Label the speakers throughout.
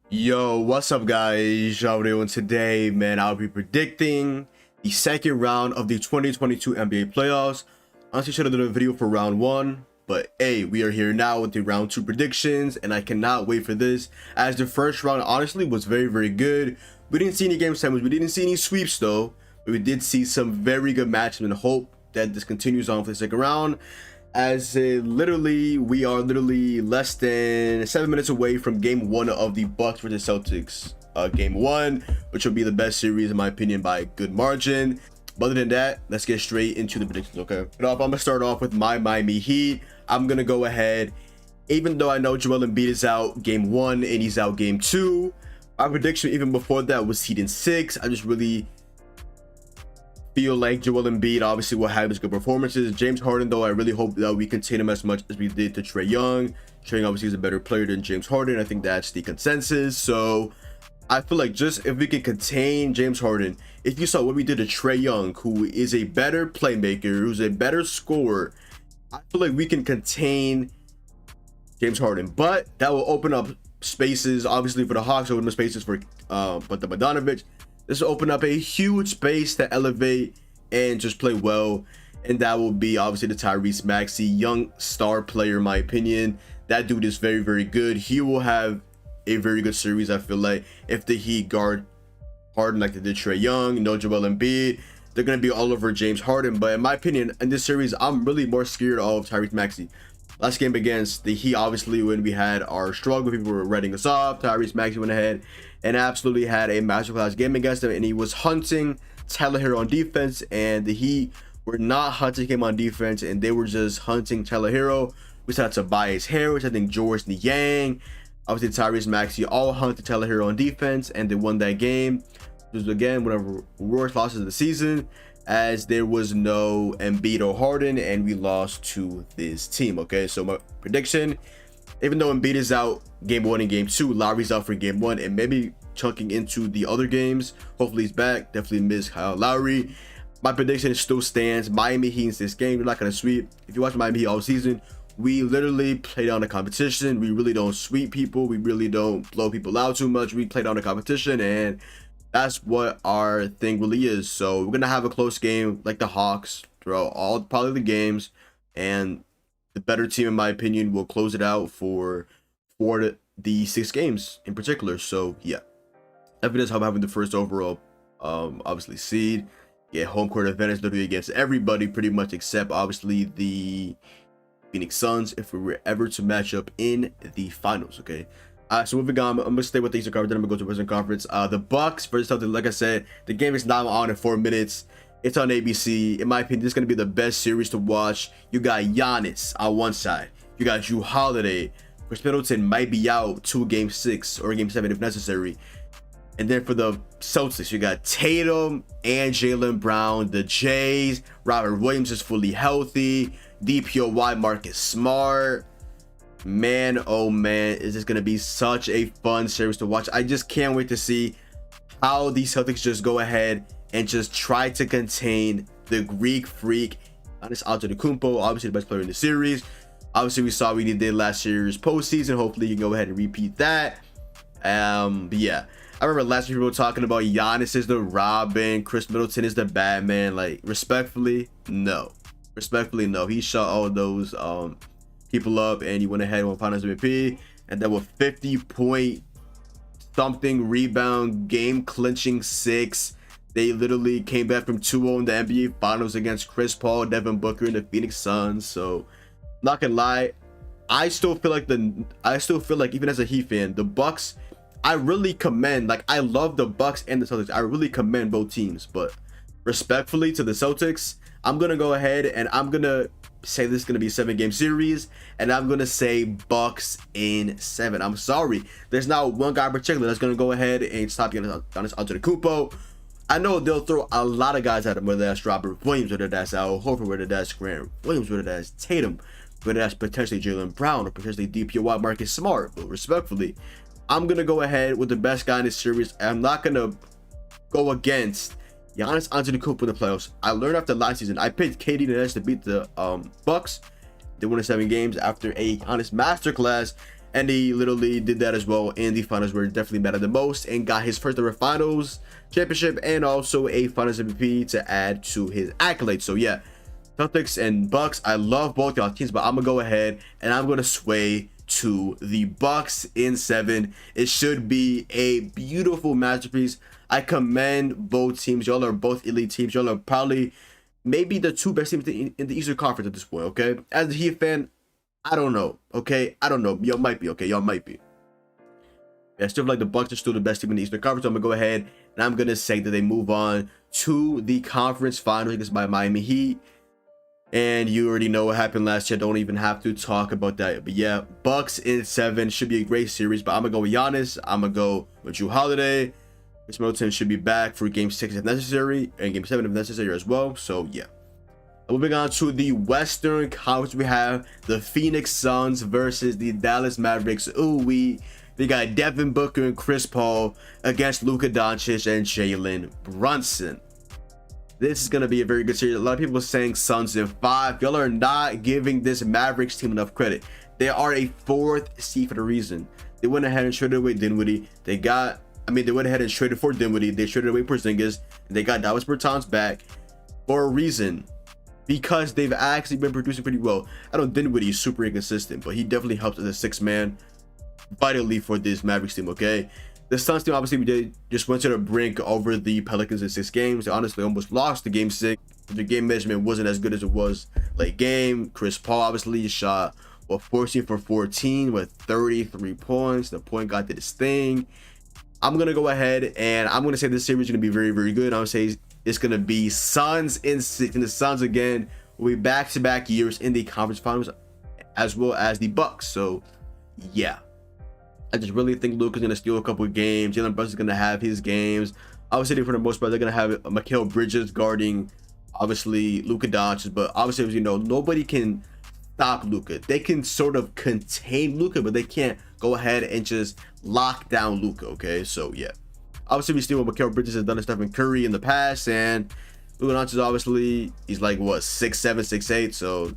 Speaker 1: Yo, what's up guys? And today, man, I'll be predicting the second round of the 2022 NBA playoffs. Honestly, should have done a video for round one, but hey, we are here now with the round two predictions, and I cannot wait for this, as the first round honestly was very good. We didn't see any game sevens, we didn't see any sweeps though, but we did see some very good matches, and hope that this continues on for the second round, as we are literally less than 7 minutes away from game one of the Bucks versus Celtics game one, which will be the best series in my opinion by a good margin. But other than that, let's get straight into the predictions. Okay, I'm gonna start off with my Miami Heat. I'm gonna go ahead, even though I know Joel Embiid is out game one and he's out game two, my prediction even before that was Heat in 6. I just really feel like Joel Embiid obviously will have his good performances. James Harden, though, I really hope that we contain him as much as we did to Trae Young. Trae Young obviously is a better player than James Harden. I think that's the consensus. So I feel like just if we can contain James Harden, if you saw what we did to Trae Young, who is a better playmaker, who's a better scorer, I feel like we can contain James Harden. But that will open up spaces, obviously, for the Hawks, open up spaces for but the Bogdanovic. This will open up a huge space to elevate and just play well, and that will be obviously the Tyrese Maxey, young star player in my opinion. That dude is very good. He will have a very good series. I feel like if the Heat guard Harden like they did Trae Young, no Joel Embiid, they're gonna be all over James Harden. But in my opinion, in this series, I'm really more scared of Tyrese Maxey. Last game against the Heat, obviously, when we had our struggle, people were writing us off. Tyrese Maxey went ahead and absolutely had a masterclass game against them, and he was hunting Tyler Hero on defense, and the Heat were not hunting him on defense, and they were just hunting Tyler Hero. We saw Tobias Harris, I think George Niang, obviously Tyrese Maxey, all hunted Tyler Hero on defense, and they won that game. This was again one of the worst losses of the season, as there was no Embiid or Harden, and we lost to this team. Okay, so my prediction, even though Embiid is out game one and game two, Lowry's out for game one and maybe chunking into the other games. Hopefully he's back. Definitely miss Kyle Lowry. My prediction still stands. Miami Heat in this game, we're not going to sweep. If you watch Miami Heat all season, we literally play down the competition. We really don't sweep people. We really don't blow people out too much. We play down the competition, and that's what our thing really is. So we're going to have a close game like the Hawks throughout all probably the games, and the better team in my opinion will close it out for the 6 games in particular. So yeah, definitely does help having the first overall obviously seed, get home court advantage literally against everybody pretty much, except obviously the Phoenix Suns if we were ever to match up in the finals. Okay, so moving on, I'm gonna stay with the Eastern Conference, then I'm gonna go to the Western Conference. The Bucks versus Celtics, like I said, the game is now on in 4 minutes. It's on ABC. In my opinion, this is going to be the best series to watch. You got Giannis on one side. You got Jrue Holiday. Chris Middleton might be out to game 6 or game 7 if necessary. And then for the Celtics, you got Tatum and Jaylen Brown. The Jays, Robert Williams is fully healthy. DPOY, Marcus Smart. Man, oh man, is this going to be such a fun series to watch. I just can't wait to see how the Celtics just go ahead and just try to contain the Greek freak, Giannis Antetokounmpo, obviously the best player in the series. Obviously, we saw what he did last year's postseason. Hopefully, you can go ahead and repeat that. But yeah, I remember last year people were talking about Giannis is the Robin, Chris Middleton is the Batman. Like, respectfully, no. Respectfully, no. He shot all those people up, and he went ahead and won Finals MVP. And then with 50-point something rebound, game clinching 6. They literally came back from 2-0 in the NBA Finals against Chris Paul, Devin Booker, and the Phoenix Suns. So, not gonna lie, I still feel like even as a Heat fan, the Bucks, I really commend. Like, I love the Bucks and the Celtics. I really commend both teams. But respectfully to the Celtics, I'm gonna go ahead and I'm gonna say this is gonna be a 7-game series, and I'm gonna say Bucks in 7. I'm sorry, there's not one guy in particular that's gonna go ahead and stop Giannis Antetokounmpo. I know they'll throw a lot of guys at him, whether that's Robert Williams, whether that's Al Horford, whether that's Grant Williams, whether that's Tatum, whether that's potentially Jaylen Brown, or potentially DPOY Marcus Smart. But respectfully, I'm going to go ahead with the best guy in this series. I'm not going to go against Giannis Antetokounmpo in the playoffs. I learned after last season, I picked KD and Nets to beat the Bucks. They won in 7 games after a Giannis masterclass. and he literally did that as well in the finals, where he definitely mattered the most and got his first ever finals championship and also a finals MVP to add to his accolades. So yeah, Celtics and Bucks, I love both y'all teams, but I'm gonna go ahead and I'm gonna sway to the Bucks in 7. It should be a beautiful masterpiece. I commend both teams. Y'all are both elite teams. Y'all are probably maybe the 2 best teams in the Eastern Conference at this point, okay? As a Heat fan, I don't know, okay? I don't know. Y'all might be, okay? Y'all might be. I still feel like the Bucks are still the best team in the Eastern Conference. So I'm going to go ahead and I'm going to say that they move on to the conference finals against my Miami Heat. And you already know what happened last year. Don't even have to talk about that. But yeah, Bucks in 7 should be a great series. But I'm going to go with Giannis. I'm going to go with Jrue Holiday. Chris Middleton should be back for Game 6 if necessary. And Game 7 if necessary as well. So yeah. Moving on to the Western Conference, we have the Phoenix Suns versus the Dallas Mavericks. Ooh, we got Devin Booker and Chris Paul against Luka Doncic and Jalen Brunson. This is going to be a very good series. A lot of people are saying Suns in 5. Y'all are not giving this Mavericks team enough credit. They are a 4th seed for a reason. They went ahead and traded away Dinwiddie. They went ahead and traded for Dinwiddie. They traded away Porzingis. They got Davis Bertans back for a reason. Because they've actually been producing pretty well. I know Dinwiddie is super inconsistent, but he definitely helps as a 6th man vitally for this Mavericks team, okay? The Suns team, obviously, they just went to the brink over the Pelicans in 6 games. They honestly almost lost the Game 6. The game management wasn't as good as it was late game. Chris Paul obviously shot 14 for 14 with 33 points. The point guard did his thing. I'm gonna go ahead and I'm gonna say this series is gonna be very, very good. I'm gonna say it's gonna be Suns in 6, and the Suns again will be back-to-back years in the conference finals, as well as the Bucks. So yeah. I just really think Luka's going to steal a couple of games. Jalen Brunson's going to have his games. Obviously, for the most part, they're going to have Mikal Bridges guarding, obviously, Luka Doncic. But obviously, as you know, nobody can stop Luka. They can sort of contain Luka, but they can't go ahead and just lock down Luka, okay? So, yeah. Obviously, we see what Mikal Bridges has done to Stephen Curry in the past. And Luka Doncic, obviously, he's like, what, 6'7", 6'8". So,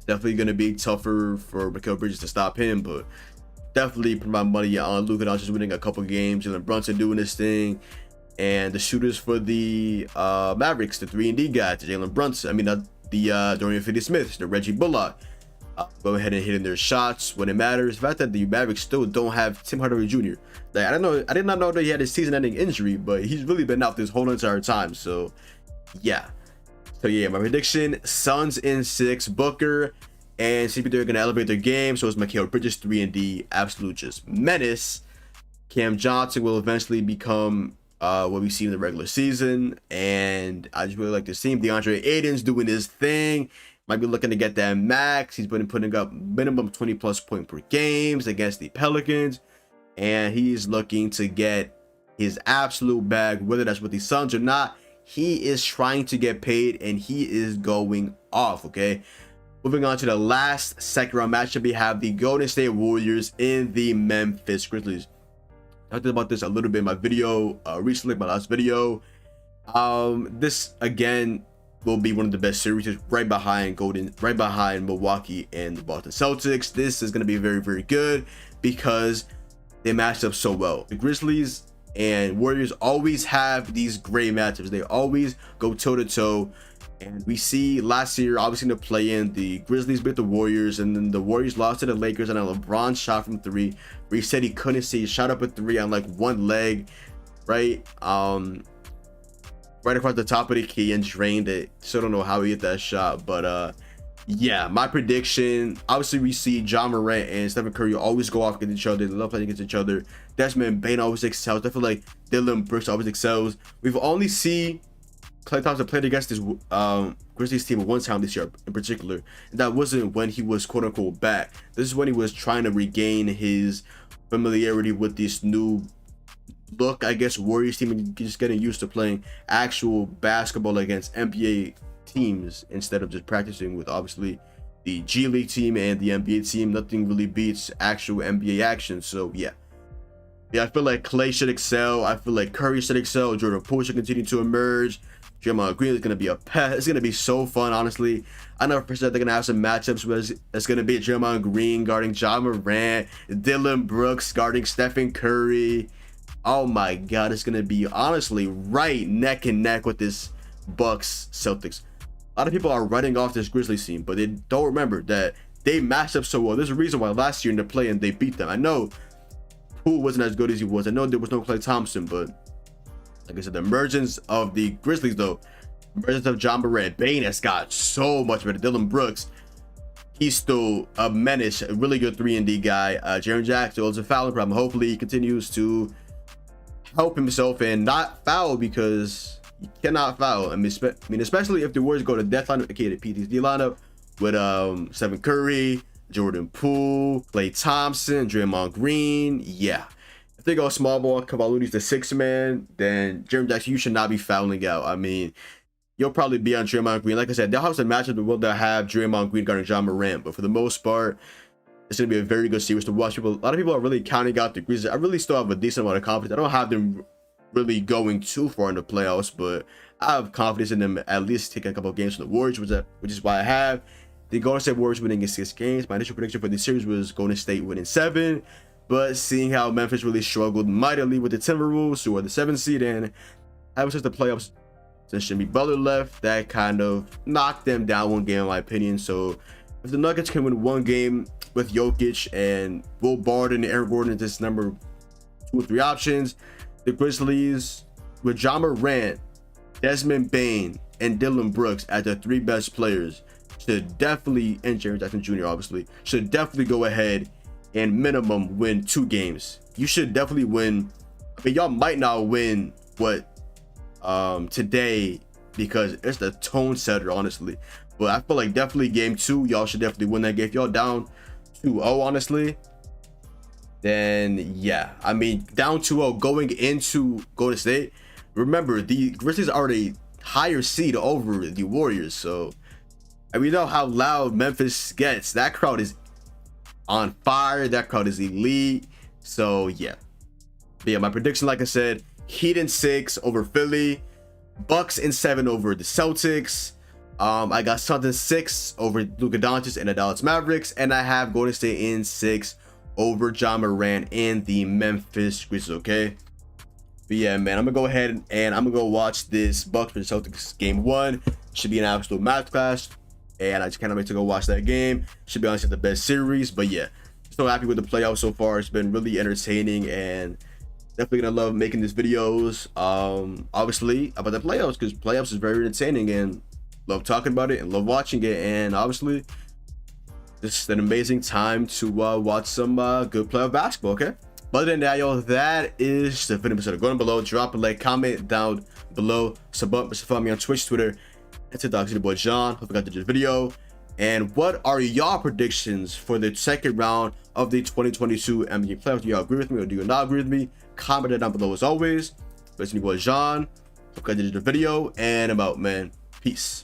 Speaker 1: definitely going to be tougher for Mikal Bridges to stop him. But definitely put my money on Luka Doncic winning a couple games, Jalen Brunson doing his thing, and the shooters for the Mavericks, the 3-and-D guys, the Jalen Brunson. The Dorian Finney-Smith, the Reggie Bullock, go ahead and hitting their shots when it matters. The fact that the Mavericks still don't have Tim Hardaway Jr. Like, I did not know that he had a season-ending injury, but he's really been out this whole entire time. So yeah. So yeah, my prediction: Suns in 6, Booker and CP3 are going to elevate their game. So is Mikal Bridges, 3-and-D, absolute just menace. Cam Johnson will eventually become what we see in the regular season. And I just really like to see him. DeAndre Ayton's doing his thing. Might be looking to get that max. He's been putting up minimum 20+ point per games against the Pelicans. And he's looking to get his absolute bag, whether that's with the Suns or not. He is trying to get paid and he is going off, okay? Moving on to the last second round matchup, we have the Golden State Warriors in the Memphis Grizzlies. I talked about this a little bit in my video recently, my last video. This again will be one of the best series, right behind Milwaukee and the Boston Celtics. This is going to be very, very good because they matched up so well. The Grizzlies and Warriors always have these great matchups. They always go toe to toe. And we see last year, obviously, in the play-in, the Grizzlies beat the Warriors, and then the Warriors lost to the Lakers on a LeBron shot from 3, where he said he couldn't see. He shot up a 3 on like one leg, right? Right across the top of the key and drained it. Still don't know how he hit that shot, but yeah, my prediction. Obviously, we see John Morant and Stephen Curry always go off against each other. They love playing against each other. Desmond Bane always excels. I feel like Dylan Brooks always excels. We've only seen Klay Thompson played against this Grizzlies team one time this year in particular, and that wasn't when he was quote unquote back. This is when he was trying to regain his familiarity with this new look, I guess, Warriors team, and just getting used to playing actual basketball against NBA teams instead of just practicing with obviously the G League team and the NBA team. Nothing really beats actual NBA action. So yeah, I feel like Klay should excel. I feel like Curry should excel. Jordan Poole should continue to emerge. Draymond Green is going to be a pet. It's going to be so fun, honestly. I know for sure they're going to have some matchups where it's going to be Draymond Green guarding Ja Morant, Dillon Brooks guarding Stephen Curry. Oh my God, it's going to be honestly right neck and neck with this Bucks Celtics. A lot of people are writing off this Grizzlies team, but they don't remember that they matched up so well. There's a reason why last year in the play-in they beat them. I know Poole wasn't as good as he was. I know there was no Klay Thompson, but like I said, the emergence of the Grizzlies, though, emergence of Ja Morant, Bane has got so much better. Dillon Brooks, he's still a menace, a really good 3-and-D guy. Jaren Jackson was a fouling problem. Hopefully, he continues to help himself and not foul, because you cannot foul. I mean, especially if the Warriors go to death lineup, aka the PTSD lineup, with Stephen Curry, Jordan Poole, Klay Thompson, Draymond Green. Yeah. If they go small ball, Cavalini's the 6th man, then Jaren Jackson, you should not be fouling out. I mean, you'll probably be on Draymond Green. Like I said, they'll have some matchups where they'll have Draymond Green guarding Ja Morant, but for the most part, it's going to be a very good series to watch. A lot of people are really counting out the Grizzlies. I really still have a decent amount of confidence. I don't have them really going too far in the playoffs, but I have confidence in them at least taking a couple of games from the Warriors, which is why I have the Golden State Warriors winning in 6 games. My initial prediction for the series was Golden State winning 7, but seeing how Memphis really struggled mightily with the Timberwolves, who are the 7th seed, and ever since the playoffs, since Jimmy Butler left, that kind of knocked them down one game in my opinion. So if the Nuggets can win 1 game with Jokic and Will Barton and Aaron Gordon as number 2 or 3 options, the Grizzlies with Ja Morant, Desmond Bane, and Dillon Brooks as the 3 best players should definitely, and Jaren Jackson Jr. obviously, should definitely go ahead and minimum win 2 games. You should definitely win. I mean, y'all might not win today because it's the tone setter, honestly. But I feel like definitely game 2, y'all should definitely win that game. If y'all down 2-0, honestly, then yeah. I mean, down 2-0 going into Golden State. Remember, the Grizzlies are already higher seed over the Warriors, so and we know how loud Memphis gets. That crowd is on fire. That crowd is elite. So yeah. But yeah, my prediction, like I said, Heat in 6 over Philly, Bucks in 7 over the Celtics. I got something 6 over Luka Doncic and the Dallas Mavericks, and I have Golden State in 6 over Ja Morant and the Memphis Grizzlies. Okay. But yeah, man, I'm gonna go ahead and I'm gonna go watch this Bucks versus Celtics game 1. Should be an absolute masterclass, and I just cannot wait to go watch that game. Should be honestly the best series. But yeah, so happy with the playoffs so far. It's been really entertaining, and definitely gonna love making these videos. Obviously about the playoffs, because playoffs is very entertaining, and love talking about it and love watching it. And obviously, just an amazing time to watch some good playoff basketball. Okay. But other than that, y'all, that is the video. So go down below, drop a like, comment down below, follow me on Twitch, Twitter, and TikTok. Your boy John. Hope you got this video. And what are y'all predictions for the second round of the 2022 NBA playoffs? Do y'all agree with me or do you not agree with me? Comment it down below as always. But it's your boy John. Hope you guys did the video, and I'm out, man. Peace.